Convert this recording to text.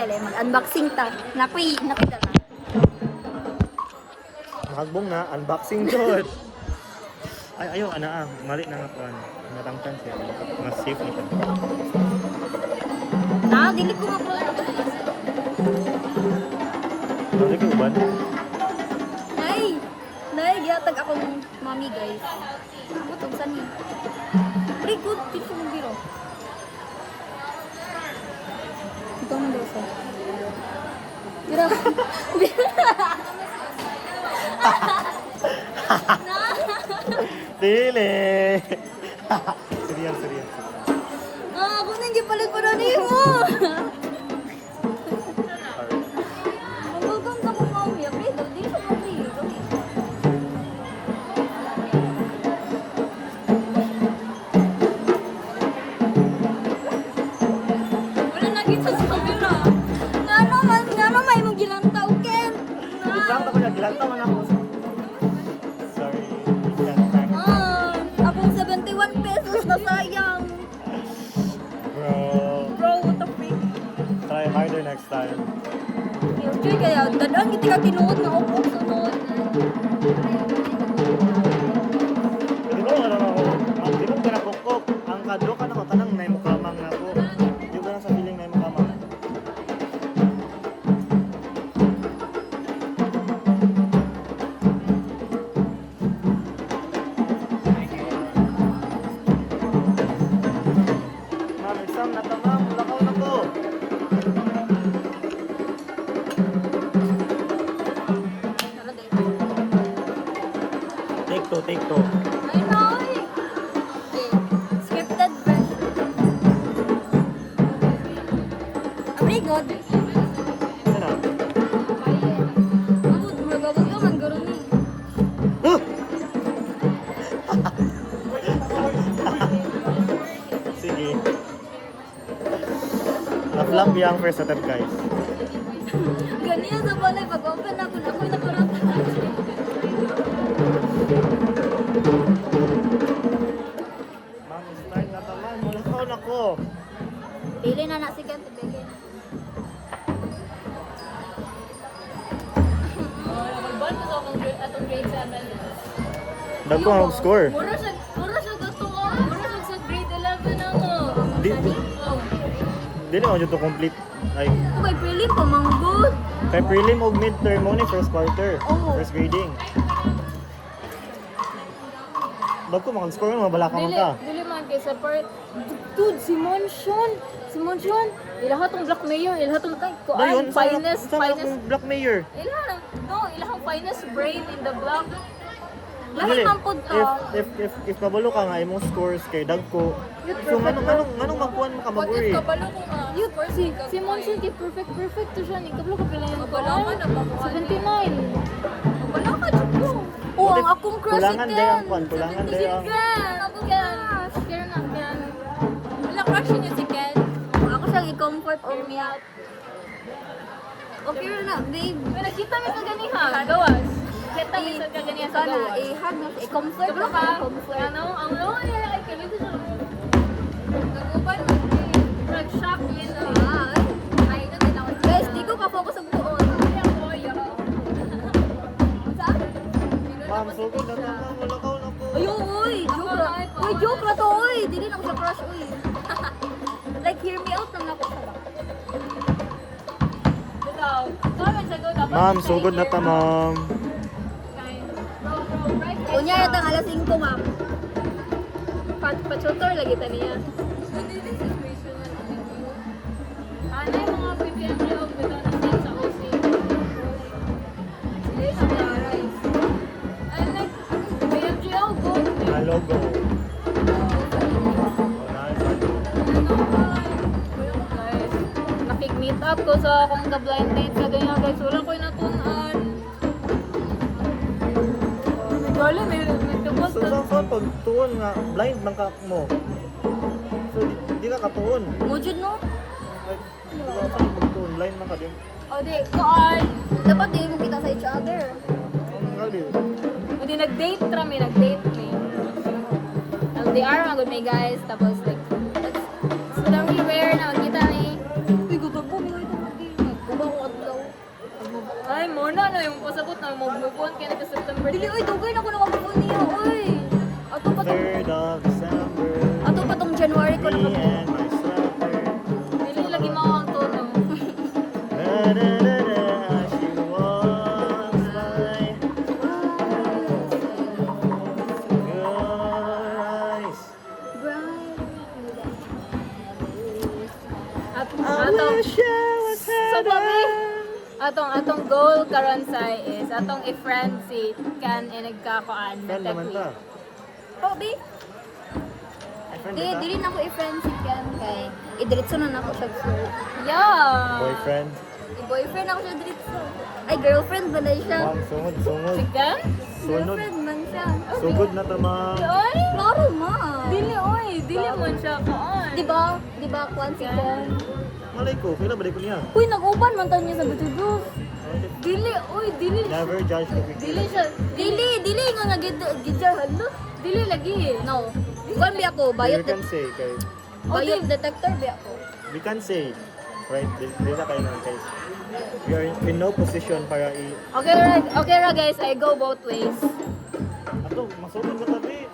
Kaya mag-unboxing ta. Napi dala. Mahagbong na, unboxing jod. Ay, ayaw, mali na nga po. Natangtan siya. Mas safe na siya. Dili ko nga po. Mali ka uban? Nay, giyatag akong mami guys. Butog sani. Pretty good, dito mong biro. Ito mo daw sa. Biro. Dili! Seriyan. Ako na hindi palit pa na mo. Ang gaganda ko mami. Pre, di siya mami. Wala na kita sa camera. Nga may mong gilantaw, Ken. Isang ako niya, gilantaw man ako. Sorry. Akong 71 pesos na sayang. Bro, what the freak? Try harder next time. Okay, kaya dadaan kita ka tinuod na upo sunod. Di ba ano ako? Di ba pinapukok? Ang kadro ka na ko, tanang may mukamang na ako. Di ba na sa feeling may mukamang? Ma'am, exam na tamam. Lakaw na ko. Take two. Ay, no! Okay, scripted version. Very good. Saan na? Magabog ka man, garo ni. Sige. Na-flop yung first attempt, guys. Ganyan sa balay, pag-open ako, ako'y nakarata. Ma'am, start na taman. Mulakaw na ko. Pili na na si Ken, tibigin. Nag-bond ko atong grade 7. Dagko ang score. Mura siya gato ko. Mura siya sa grade 11 ako. Oh. Di na to complete. Ay, Okay, pili pa, manggod. kay prelim o midterm mo ni first quarter. Oo. First grading. Dagko mga score mo, mabala ka man ka. Dili man kay sa part. Dude, si Monshon. Ilaha tong Black Mayor. Ilaha tong Dayon, finest. saan akong Black Mayor? Ilahang finest brain in the block. Lahat man po to. If kabalo ka nga imong scores kay dagko. So nganong magkuhan mo ka mag-uri? Kabalo ko nga. Si Monshon kay perfect to siya. Kabalo ka pala yung Kabalo ka na ba? 79. Wala ka, Chuko. Oo, ang akong crush si Kulangan Ken. day ang kwan, kulangan day ang... Ako Ken. Kaya na, Wala crush niya si Ken. Ako siyang i-comfort or me out. Okay na, babe. May nakita mo sa ganiha. Gawas. Kita mo sa ganiha sa Sana, gawas. i-hug mo, i-comfort Kabalo ako. ka. Comfort. Ang lowa nila ay kalito sa naguban mo. Nag-shock yun. Ay, ito din ako. Guys, di ko ka-focus sa buon. Saan? Ma'am, sugod na tama, mulakaw na ko. Ay, uy! Joke ra. Uy, joke ra to, uy! Dili na ako sa crush, uy. Like, hear me out lang ako sa bak. Ma'am, sugod na ta, ma'am. Unya yata ang alas 5, ma'am. Pa-tutor lagi ta niya. Ano yung mga PPM job dito na send sa OC? I like PMGO, go! Na logo. Nakik-meet up ko sa akong ka-blind date sa ganyan guys. Wala ko yung natunan. Gali, may tubos So, tuon nga, blind man ka mo. So, di ka katuon. Mujud, no? Like, di ba ka magtuon, blind man ka din. O di, koan. Dapat di mo kita sa each other. Ang gali. O di, nag-date kami, LDR, magod may guys. Tapos like, it's very rare na magkita ni. Uy, gutag po, may ito. Ay, mo na yung pasabot na move on kaya nagka September. Dili, uy, dugay na ko nakabukon niya, uy. Ato pa tong, 3rd of December. ato pa tong January ko Me nakabukon. and my sweater. Dili lagi mo ang tono. Da, da, da, da, she walks by. Your eyes. At I atong wish I was So, Bobby, atong goal karon say is atong i-friend si Ken nagkakuan Friend naman ta. Oh, B. Ay, friend Di, ba ta? dili na ko i-friend si Ken kay idiretso na nako siya sa Yeah. Boyfriend. i-boyfriend ako siya diretso. Ay, girlfriend ba na siya? Ma'am, sungod, sungod. Si Ken? Sunod. Girlfriend man siya. Sugod na ta, ma'am. Oy, Klaro, ma. dili man siya kuan. Di ba? Di ba, kwan si Ken? Malay ko, kailan balik ko niya? Uy, nag-uban man tayo niya sa Bitugos. Dili. Never judge the quick. Dili siya. Dili nga nga gidjar halo. Dili lagi. No. Kwan bi ako, You bayot can say, kay, bayot detector bi ako. we can say, right, di na kayo naman guys. We are in no position para Okay ra guys, I go both ways. Ato, masugod ka tabi.